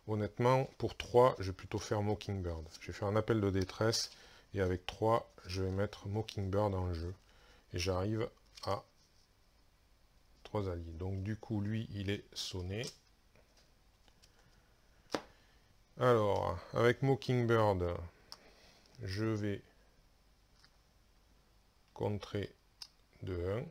honnêtement, pour 3, je vais plutôt faire Mockingbird. Je vais faire un appel de détresse, et avec 3, je vais mettre Mockingbird en jeu. Et j'arrive à 3 alliés. Donc du coup, lui, il est sonné. Alors, avec Mockingbird, je vais contrer de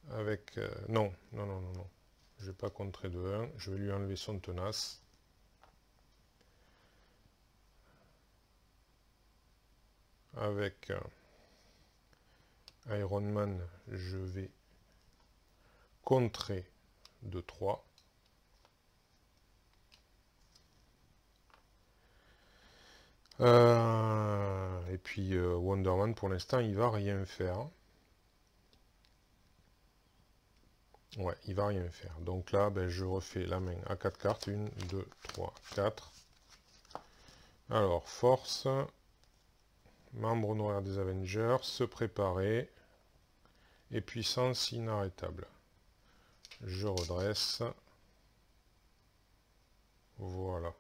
1. Avec... non, non, non, non, non. Je vais pas contrer de 1. Je vais lui enlever son tenace. Avec Iron Man, je vais contrer de 3. Et puis Wonder Man, pour l'instant, il va rien faire. Ouais, il va rien faire. Donc là, ben, je refais la main à 4 cartes. 1, 2, 3, 4. Alors, force. Membre honoraire des Avengers. Se préparer. Et puissance inarrêtable. Je redresse. Voilà.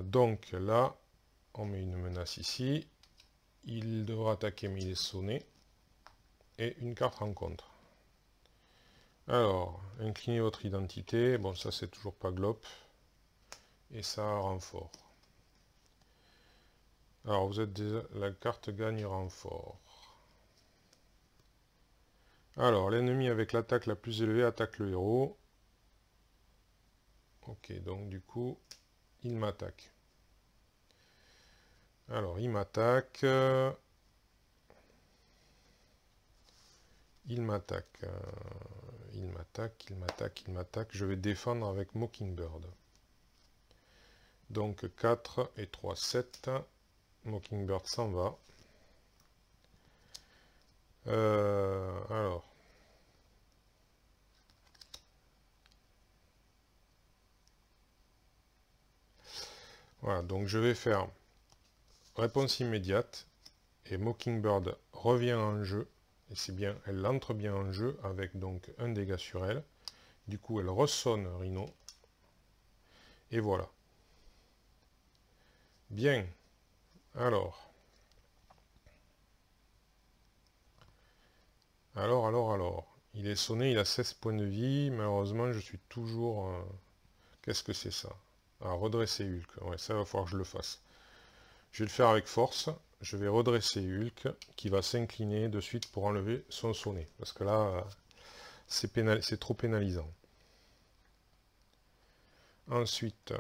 Donc là, on met une menace ici. Il devra attaquer, mais il est sonné. Et une carte rencontre. Alors, inclinez votre identité. Bon, ça c'est toujours pas glop. Et ça renfort. Alors, vous êtes déjà... La carte gagne renfort. Alors, l'ennemi avec l'attaque la plus élevée attaque le héros. Ok, donc du coup, il m'attaque. Alors, il m'attaque. Il m'attaque. Il m'attaque, il m'attaque, il m'attaque. Je vais défendre avec Mockingbird. Donc 4 et 3, 7. Mockingbird s'en va. Alors. Voilà, donc je vais faire réponse immédiate. Et Mockingbird revient en jeu. Et c'est bien, elle entre bien en jeu avec donc un dégât sur elle. Du coup, elle ressonne Rhino. Et voilà. Bien. Alors. Alors. Il est sonné, il a 16 points de vie. Malheureusement, je suis toujours... Qu'est-ce que c'est ça? Ah, redresser Hulk. Ouais, ça va falloir que je le fasse. Je vais le faire avec force. Je vais redresser Hulk, qui va s'incliner de suite pour enlever son sonnet. Parce que là, c'est trop pénalisant. Ensuite...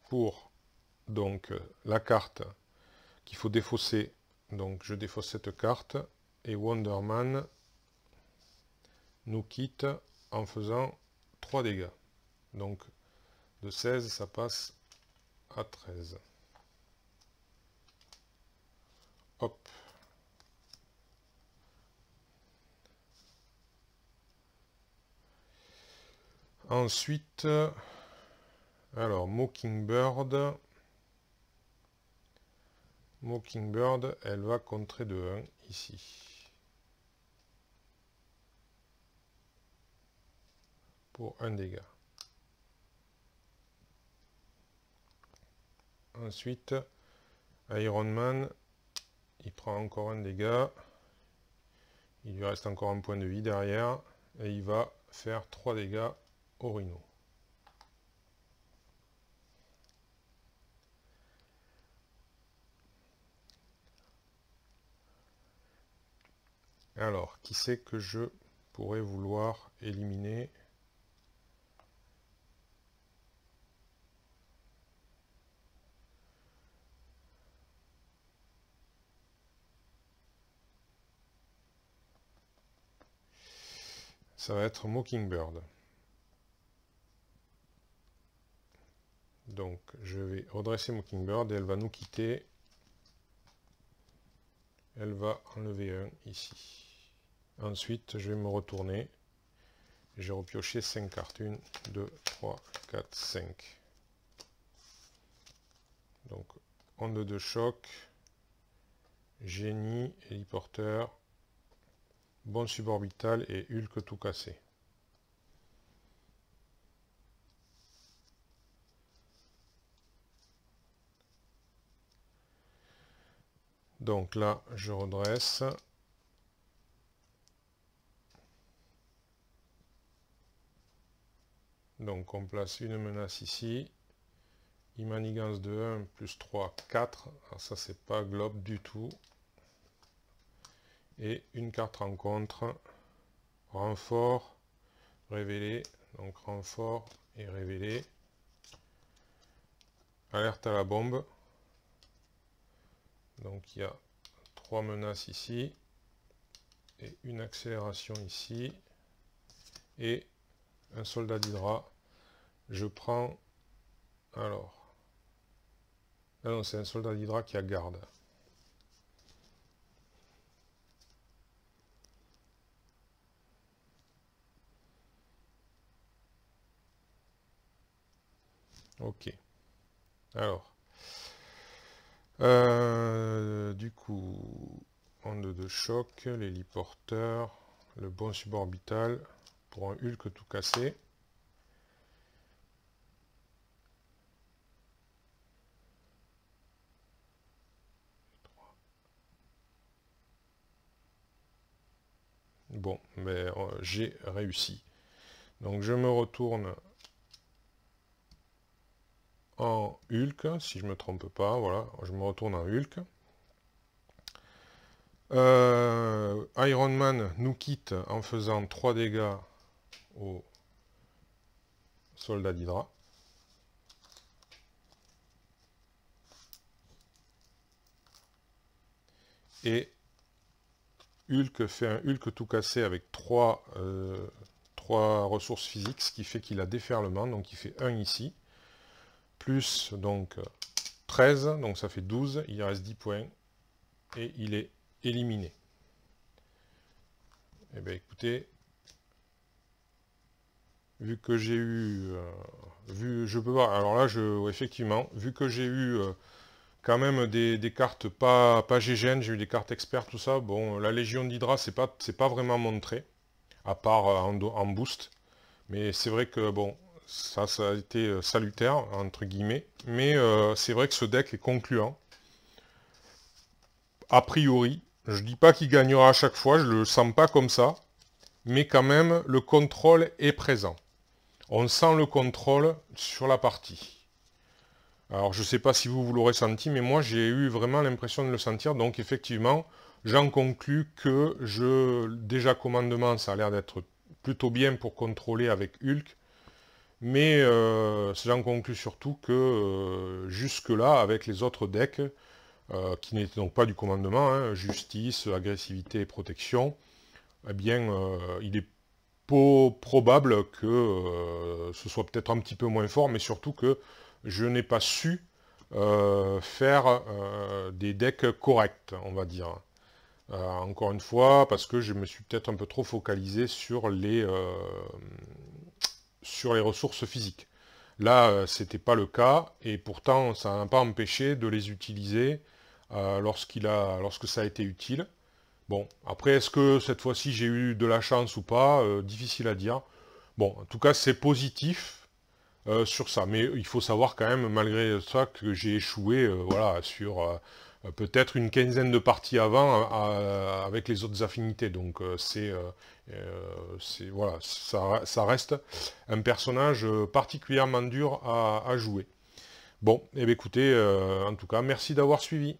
pour donc la carte qu'il faut défausser, donc je défausse cette carte et Wonder Man nous quitte en faisant 3 dégâts. Donc de 16 ça passe à 13. Hop. Ensuite, alors Mockingbird, elle va contrer de 1 ici. Pour un dégât. Ensuite, Iron Man, il prend encore un dégât. Il lui reste encore un point de vie derrière. Et il va faire 3 dégâts au Rhino. Alors, qui c'est que je pourrais vouloir éliminer? Ça va être Mockingbird. Donc, je vais redresser Mockingbird et elle va nous quitter. Elle va enlever un ici. Ensuite, je vais me retourner. J'ai repioché 5 cartes. 1, 2, 3, 4, 5. Donc, onde de choc, génie, héliporteur, bombe suborbital et Hulk tout cassé. Donc là, je redresse. Donc on place une menace ici. Il manigance de 1, plus 3, 4. Alors ça, c'est pas globe du tout. Et une carte rencontre. Renfort, révélé. Donc renfort et révélé. Alerte à la bombe. Donc il y a 3 menaces ici. Et une accélération ici. Et un soldat d'Hydra. Je prends... Alors... Ah non, c'est un soldat d'Hydra qui a garde. Ok. Alors. Du coup, onde de choc, l'héliporteur, le bon suborbital pour un Hulk tout cassé. Bon, mais j'ai réussi. Donc je me retourne en Hulk, si je me trompe pas, voilà, je me retourne en Hulk. Iron Man nous quitte en faisant 3 dégâts au soldat d'Hydra. Et Hulk fait un Hulk tout cassé avec 3 ressources physiques, ce qui fait qu'il a déferlement, donc il fait 1 ici. Plus donc 13, donc ça fait 12, il reste 10 points, et il est éliminé. Eh bien écoutez, vu que j'ai eu... je peux voir, alors là, effectivement, vu que j'ai eu quand même des cartes pas GGN, j'ai eu des cartes experts, tout ça, bon, la Légion d'Hydra, c'est pas vraiment montré, à part en boost, mais c'est vrai que, bon, ça a été salutaire, entre guillemets, mais c'est vrai que ce deck est concluant. A priori, je dis pas qu'il gagnera à chaque fois, je le sens pas comme ça, mais quand même, le contrôle est présent. On sent le contrôle sur la partie. Alors, je ne sais pas si vous l'aurez senti, mais moi, j'ai eu vraiment l'impression de le sentir. Donc, effectivement, j'en conclus que déjà commandement, ça a l'air d'être plutôt bien pour contrôler avec Hulk. Mais j'en conclus surtout que jusque-là, avec les autres decks, qui n'étaient donc pas du commandement, hein, justice, agressivité et protection, eh bien, il est probable que ce soit peut-être un petit peu moins fort, mais surtout que je n'ai pas su faire des decks corrects, on va dire. Encore une fois, parce que je me suis peut-être un peu trop focalisé sur les ressources physiques. Là, c'était pas le cas, et pourtant, ça n'a pas empêché de les utiliser lorsque ça a été utile. Bon, après, est-ce que cette fois-ci j'ai eu de la chance ou pas? Difficile à dire. Bon, en tout cas, c'est positif sur ça. Mais il faut savoir quand même, malgré ça, que j'ai échoué voilà, sur peut-être une quinzaine de parties avant avec les autres affinités. Donc, voilà, ça reste un personnage particulièrement dur à jouer. Bon, eh bien, écoutez, en tout cas, merci d'avoir suivi.